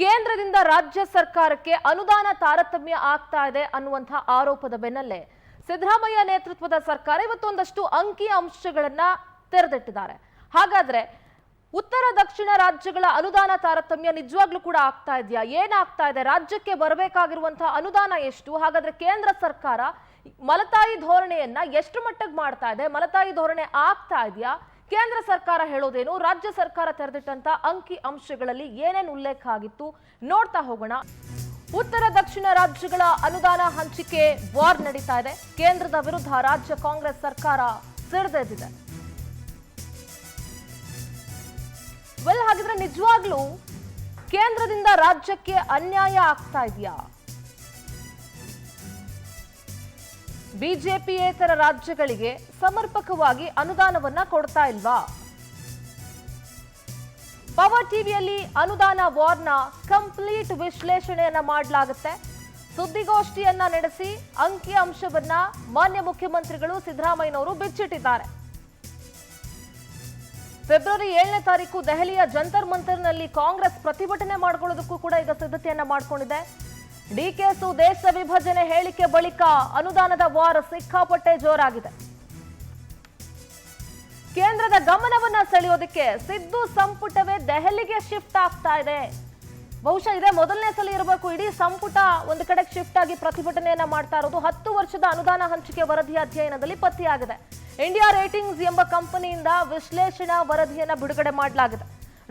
ಕೇಂದ್ರದಿಂದ ರಾಜ್ಯ ಸರ್ಕಾರಕ್ಕೆ ಅನುದಾನ ತಾರತಮ್ಯ ಆಗ್ತಾ ಇದೆ ಅನ್ನುವಂತಹ ಆರೋಪದ ಬೆನ್ನಲ್ಲೇ ಸಿದ್ದರಾಮಯ್ಯ ನೇತೃತ್ವದ ಸರ್ಕಾರ ಇವತ್ತೊಂದಷ್ಟು ಅಂಕಿ ಅಂಶಗಳನ್ನ ತೆರೆದಿಟ್ಟಿದ್ದಾರೆ. ಹಾಗಾದ್ರೆ ಉತ್ತರ ದಕ್ಷಿಣ ರಾಜ್ಯಗಳ ಅನುದಾನ ತಾರತಮ್ಯ ನಿಜವಾಗ್ಲೂ ಕೂಡ ಆಗ್ತಾ ಇದೆಯಾ? ಏನಾಗ್ತಾ ಇದೆ? ರಾಜ್ಯಕ್ಕೆ ಬರಬೇಕಾಗಿರುವಂತಹ ಅನುದಾನ ಎಷ್ಟು? ಹಾಗಾದ್ರೆ ಕೇಂದ್ರ ಸರ್ಕಾರ ಮಲತಾಯಿ ಧೋರಣೆಯನ್ನ ಎಷ್ಟು ಮಟ್ಟಿಗೆ ಮಾಡ್ತಾ ಇದೆ? ಮಲತಾಯಿ ಧೋರಣೆ ಆಗ್ತಾ ಇದೆಯಾ? ಕೇಂದ್ರ ಸರ್ಕಾರ ಹೇಳೋದೇನು? ರಾಜ್ಯ ಸರ್ಕಾರ ತೆರೆದಿಟ್ಟಂತ ಅಂಕಿ ಅಂಶಗಳಲ್ಲಿ ಏನೇನು ಉಲ್ಲೇಖ ಆಗಿತ್ತು ನೋಡ್ತಾ ಹೋಗೋಣ. ಉತ್ತರ ದಕ್ಷಿಣ ರಾಜ್ಯಗಳ ಅನುದಾನ ಹಂಚಿಕೆ ವಾರ್ ನಡೀತಾ ಇದೆ. ಕೇಂದ್ರದ ವಿರುದ್ಧ ರಾಜ್ಯ ಕಾಂಗ್ರೆಸ್ ಸರ್ಕಾರ ಸಿಡಿದೆದ್ದಿದೆ. ಹಾಗಿದ್ರೆ ನಿಜವಾಗ್ಲೂ ಕೇಂದ್ರದಿಂದ ರಾಜ್ಯಕ್ಕೆ ಅನ್ಯಾಯ ಆಗ್ತಾ ಇದೆಯಾ? ಬಿಜೆಪಿಯೇತರ ರಾಜ್ಯಗಳಿಗೆ ಸಮರ್ಪಕವಾಗಿ ಅನುದಾನವನ್ನ ಕೊಡ್ತಾ ಇಲ್ವಾ? ಪವರ್ ಟಿವಿಯಲ್ಲಿ ಅನುದಾನ ವಾರ್ನ ಕಂಪ್ಲೀಟ್ ವಿಶ್ಲೇಷಣೆಯನ್ನ ಮಾಡಲಾಗುತ್ತೆ. ಸುದ್ದಿಗೋಷ್ಠಿಯನ್ನ ನಡೆಸಿ ಅಂಕಿ ಅಂಶವನ್ನ ಮಾನ್ಯ ಮುಖ್ಯಮಂತ್ರಿಗಳು ಸಿದ್ದರಾಮಯ್ಯನವರು ಬಿಚ್ಚಿಟ್ಟಿದ್ದಾರೆ. ಫೆಬ್ರವರಿ 7ನೇ ತಾರೀಕು ದೆಹಲಿಯ ಜಂತರ್ ಮಂತರ್ನಲ್ಲಿ ಕಾಂಗ್ರೆಸ್ ಪ್ರತಿಭಟನೆ ಮಾಡಿಕೊಳ್ಳೋದಕ್ಕೂ ಕೂಡ ಈಗ ಸಿದ್ಧತೆಯನ್ನ ಮಾಡಿಕೊಂಡಿದೆ. ಡಿಕೆಸು ದೇಶ ವಿಭಜನೆ ಹೇಳಿಕೆ ಬಳಿಕ ಅನುದಾನದ ವಾರ ಸಿಕ್ಕಾಪಟ್ಟೆ ಜೋರಾಗಿದೆ. ಕೇಂದ್ರದ ಗಮನವನ್ನ ಸೆಳೆಯೋದಕ್ಕೆ ಸಿದ್ದು ಸಂಪುಟವೇ ದೆಹಲಿಗೆ ಶಿಫ್ಟ್ ಆಗ್ತಾ ಇದೆ. ಬಹುಶಃ ಇದೇ ಮೊದಲನೇ ಸಲ ಇರಬೇಕು ಇಡೀ ಸಂಪುಟ ಒಂದು ಕಡೆಗೆ ಶಿಫ್ಟ್ ಆಗಿ ಪ್ರತಿಭಟನೆಯನ್ನ ಮಾಡ್ತಾ ಇರೋದು. 10 ವರ್ಷದ ಅನುದಾನ ಹಂಚಿಕೆ ವರದಿ ಅಧ್ಯಯನದಲ್ಲಿ ಪತ್ತೆಯಾಗಿದೆ. ಇಂಡಿಯಾ ರೇಟಿಂಗ್ಸ್ ಎಂಬ ಕಂಪನಿಯಿಂದ ವಿಶ್ಲೇಷಣಾ ವರದಿಯನ್ನ ಬಿಡುಗಡೆ ಮಾಡಲಾಗಿದೆ.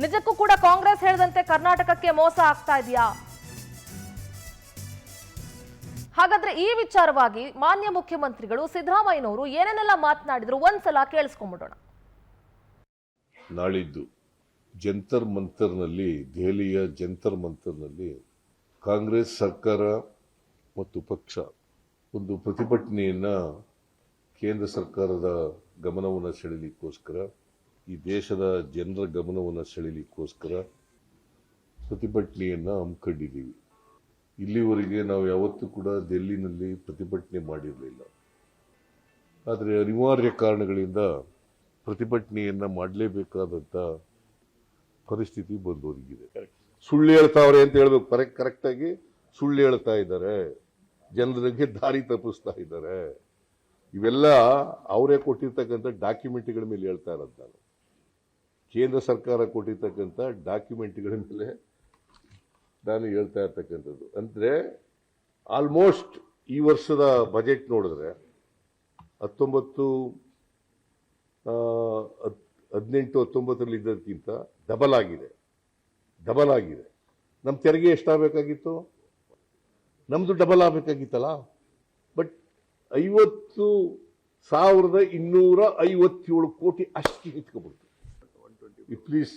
ನಿಜಕ್ಕೂ ಕೂಡ ಕಾಂಗ್ರೆಸ್ ಹೇಳಿದಂತೆ ಕರ್ನಾಟಕಕ್ಕೆ ಮೋಸ ಆಗ್ತಾ ಇದೆಯಾ? ಹಾಗಾದ್ರೆ ಈ ವಿಚಾರವಾಗಿ ಮಾನ್ಯ ಮುಖ್ಯಮಂತ್ರಿಗಳು ಸಿದ್ದರಾಮಯ್ಯನವರು ಏನೇನೆಲ್ಲ ಮಾತನಾಡಿದ್ರು ಒಂದ್ಸಲ ಕೇಳಿಸ್ಕೊಂಡ್ಬಿಡೋಣ. ನಾಳಿದ್ದು ಜಂತರ್ ಮಂತರ್ನಲ್ಲಿ, ದೆಹಲಿಯ ಜಂತರ್ ಮಂತರ್ನಲ್ಲಿ ಕಾಂಗ್ರೆಸ್ ಸರ್ಕಾರ ಮತ್ತು ಪಕ್ಷ ಒಂದು ಪ್ರತಿಭಟನೆಯನ್ನ ಕೇಂದ್ರ ಸರ್ಕಾರದ ಗಮನವನ್ನು ಸೆಳೆಯಲಿಕ್ಕೋಸ್ಕರ, ಈ ದೇಶದ ಜನರ ಗಮನವನ್ನು ಸೆಳೆಯಲಿಕ್ಕೋಸ್ಕರ ಪ್ರತಿಭಟನೆಯನ್ನ ಹಮ್ಮಿಕೊಂಡಿದ್ದೀವಿ. ಇಲ್ಲಿವರೆಗೆ ನಾವು ಯಾವತ್ತೂ ಕೂಡ ದೆಹಲಿನಲ್ಲಿ ಪ್ರತಿಭಟನೆ ಮಾಡಿರಲಿಲ್ಲ. ಆದರೆ ಅನಿವಾರ್ಯ ಕಾರಣಗಳಿಂದ ಪ್ರತಿಭಟನೆಯನ್ನ ಮಾಡಲೇಬೇಕಾದಂಥ ಪರಿಸ್ಥಿತಿ ಬಂದೊದಗಿದೆ. ಸುಳ್ಳು ಹೇಳ್ತಾವ್ರೆ ಅಂತ ಹೇಳ್ಬೇಕು. ಕರೆಕ್ಟಾಗಿ ಸುಳ್ಳು ಹೇಳ್ತಾ ಇದ್ದಾರೆ, ಜನರಿಗೆ ದಾರಿ ತಪ್ಪಿಸ್ತಾ ಇದ್ದಾರೆ. ಇವೆಲ್ಲ ಅವರೇ ಕೊಟ್ಟಿರ್ತಕ್ಕಂಥ ಡಾಕ್ಯುಮೆಂಟ್ಗಳ ಮೇಲೆ ಹೇಳ್ತಾ ಇರೋದು. ನಾನು ಕೇಂದ್ರ ಸರ್ಕಾರ ಕೊಟ್ಟಿರ್ತಕ್ಕಂಥ ಡಾಕ್ಯುಮೆಂಟ್ಗಳ ಮೇಲೆ ನಾನು ಹೇಳ್ತಾ ಇರ್ತಕ್ಕಂಥದ್ದು. ಅಂದ್ರೆ ಆಲ್ಮೋಸ್ಟ್ ಈ ವರ್ಷದ ಬಜೆಟ್ ನೋಡಿದ್ರೆ 18-19 ಇದ್ದದಕ್ಕಿಂತ ಡಬಲ್ ಆಗಿದೆ. ನಮ್ಮ ತೆರಿಗೆ ಎಷ್ಟಾಗಬೇಕಾಗಿತ್ತು? ನಮ್ದು ಡಬಲ್ ಆಗಬೇಕಾಗಿತ್ತಲ್ಲ. ಬಟ್ 50,257 ಕೋಟಿ ಅಷ್ಟು ಇಟ್ಕೊಬಿಡ್ತು. ಪ್ಲೀಸ್,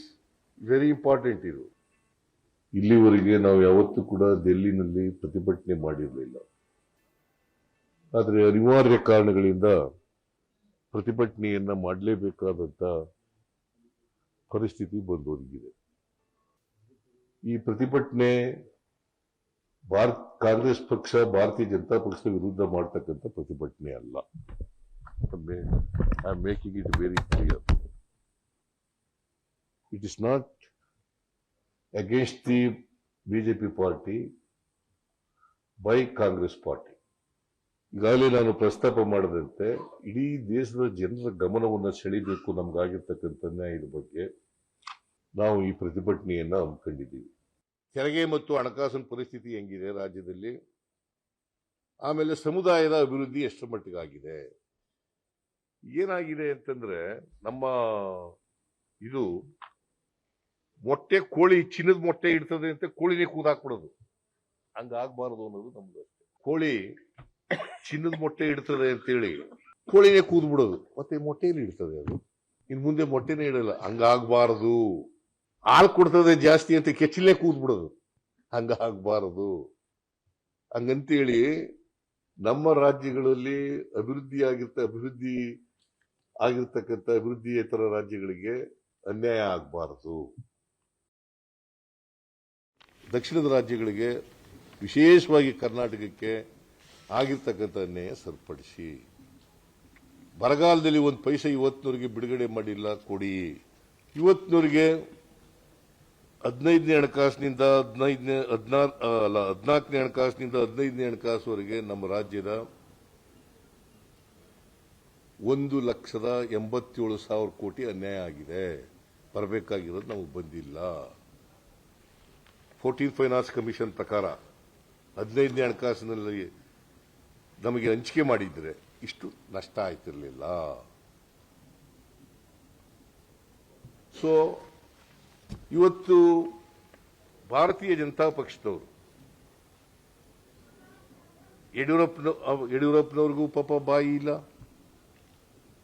ವೆರಿ ಇಂಪಾರ್ಟೆಂಟ್ ಇದು. ಇಲ್ಲಿವರೆಗೆ ನಾವು ಯಾವತ್ತೂ ಕೂಡ ದೆಹಲಿನಲ್ಲಿ ಪ್ರತಿಭಟನೆ ಮಾಡಿರಲಿಲ್ಲ. ಆದರೆ ಅನಿವಾರ್ಯ ಕಾರಣಗಳಿಂದ ಪ್ರತಿಭಟನೆಯನ್ನ ಮಾಡಲೇಬೇಕಾದಂಥ ಪರಿಸ್ಥಿತಿ ಬಂದೊದಗಿದೆ. ಈ ಪ್ರತಿಭಟನೆ ಕಾಂಗ್ರೆಸ್ ಪಕ್ಷ, ಭಾರತೀಯ ಜನತಾ ಪಕ್ಷದ ವಿರುದ್ಧ ಮಾಡತಕ್ಕಂಥ ಪ್ರತಿಭಟನೆ ಅಲ್ಲ. I am making it very clear. It is not against the BJP party by Congress party. ಈಗಾಗಲೇ ನಾನು ಪ್ರಸ್ತಾಪ ಮಾಡದಂತೆ ಇಡೀ ದೇಶದ ಜನರ ಗಮನವನ್ನು ಸೆಳೆಯಬೇಕು ನಮಗಾಗಿರ್ತಕ್ಕಂಥ ನ್ಯಾಯದ ಬಗ್ಗೆ ನಾವು ಈ ಪ್ರತಿಭಟನೆಯನ್ನ ಹಮ್ಮಿಕೊಂಡಿದ್ದೀವಿ. ತೆರಿಗೆ ಮತ್ತು ಹಣಕಾಸಿನ ಪರಿಸ್ಥಿತಿ ಹೆಂಗಿದೆ ರಾಜ್ಯದಲ್ಲಿ, ಆಮೇಲೆ ಸಮುದಾಯದ ಅಭಿವೃದ್ಧಿ ಎಷ್ಟು ಮಟ್ಟಿಗಾಗಿದೆ, ಏನಾಗಿದೆ ಅಂತಂದ್ರೆ ನಮ್ಮ ಇದು ಮೊಟ್ಟೆ ಕೋಳಿ ಚಿನ್ನದ ಮೊಟ್ಟೆ ಇಡ್ತದೆ ಅಂತ ಕೋಳಿನೇ ಕೂದಾಕ್ಬಿಡೋದು. ಹಂಗಾಗಬಾರದು ಅನ್ನೋದು ನಮ್ದು ಅಷ್ಟೇ. ಕೋಳಿ ಚಿನ್ನದ ಮೊಟ್ಟೆ ಇಡ್ತದೆ ಅಂತೇಳಿ ಕೋಳಿನೇ ಕೂದ್ಬಿಡೋದು, ಮತ್ತೆ ಮೊಟ್ಟೆಯಲ್ಲಿ ಇಡ್ತದೆ ಅದು, ಇನ್ನು ಮುಂದೆ ಮೊಟ್ಟೆನೇ ಇಡಲ್ಲ. ಹಂಗಾಗಬಾರದು. ಹಾಲು ಕೊಡ್ತದೆ ಜಾಸ್ತಿ ಅಂತ ಕೆಚ್ಚಲೇ ಕೂದ್ಬಿಡೋದು, ಹಂಗಾಗಬಾರದು. ಹಂಗಂತೇಳಿ ನಮ್ಮ ರಾಜ್ಯಗಳಲ್ಲಿ ಅಭಿವೃದ್ಧಿಯೇತರ ರಾಜ್ಯಗಳಿಗೆ ಅನ್ಯಾಯ ಆಗಬಾರದು. ದಕ್ಷಿಣದ ರಾಜ್ಯಗಳಿಗೆ, ವಿಶೇಷವಾಗಿ ಕರ್ನಾಟಕಕ್ಕೆ ಆಗಿರ್ತಕ್ಕಂಥ ಅನ್ಯಾಯ ಸರಿಪಡಿಸಿ. ಬರಗಾಲದಲ್ಲಿ ಒಂದು ಪೈಸೆ ಇವತ್ತಿನವರೆಗೆ ಬಿಡುಗಡೆ ಮಾಡಿಲ್ಲ, ಕೊಡಿ. ಇವತ್ತಿನವರೆಗೆ 15ನೇ ಹಣಕಾಸಿನಿಂದ 14ನೇ ಹಣಕಾಸಿನಿಂದ 15ನೇ ಹಣಕಾಸುವರೆಗೆ ನಮ್ಮ ರಾಜ್ಯದ 1,87,000 ಕೋಟಿ ಅನ್ಯಾಯ ಆಗಿದೆ. ಬರಬೇಕಾಗಿರೋದು ನಮಗೆ ಬಂದಿಲ್ಲ. 14th ಫೈನಾನ್ಸ್ ಕಮಿಷನ್ ಪ್ರಕಾರ 15ನೇ ಹಣಕಾಸಿನಲ್ಲಿ ನಮಗೆ ಹಂಚಿಕೆ ಮಾಡಿದ್ರೆ ಇಷ್ಟು ನಷ್ಟ ಆಯ್ತಿರಲಿಲ್ಲ. ಸೊ ಇವತ್ತು ಭಾರತೀಯ ಜನತಾ ಪಕ್ಷದವರು ಯಡಿಯೂರಪ್ಪನವ್ರಿಗೂ ಪಾಪ ಬಾಯಿ ಇಲ್ಲ,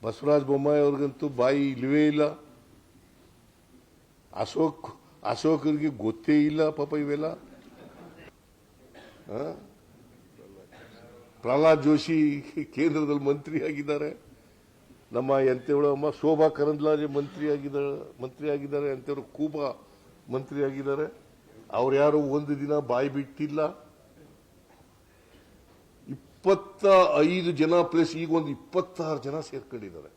ಬಸವರಾಜ ಬೊಮ್ಮಾಯಿ ಅವ್ರಿಗಂತೂ ಬಾಯಿ ಇಲ್ಲವೇ ಇಲ್ಲ, ಅಶೋಕರಿಗೆ ಗೊತ್ತೇ ಇಲ್ಲ ಪಾಪ ಇವೆಲ್ಲ. ಪ್ರಹ್ಲಾದ್ ಜೋಶಿ ಕೇಂದ್ರದಲ್ಲಿ ಮಂತ್ರಿ ಆಗಿದ್ದಾರೆ, ನಮ್ಮ ಎಂತೆವಳು ಅಮ್ಮ ಶೋಭಾ ಕರಂದ್ಲಾಜೆ ಮಂತ್ರಿ ಆಗಿದ್ದಾರೆ, ಎಂತೆವರು ಕೂಬಾ ಮಂತ್ರಿ ಆಗಿದ್ದಾರೆ. ಅವ್ರು ಯಾರು ಒಂದು ದಿನ ಬಾಯಿ ಬಿಟ್ಟಿಲ್ಲ. 25 ಜನ ಪ್ಲಸ್ ಈಗ ಒಂದು 26 ಜನ ಸೇರ್ಕೊಂಡಿದ್ದಾರೆ.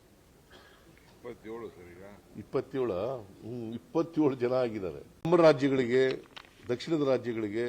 27 ಜನ ಆಗಿದ್ದಾರೆ. ನಮ್ಮ ರಾಜ್ಯಗಳಿಗೆ, ದಕ್ಷಿಣದ ರಾಜ್ಯಗಳಿಗೆ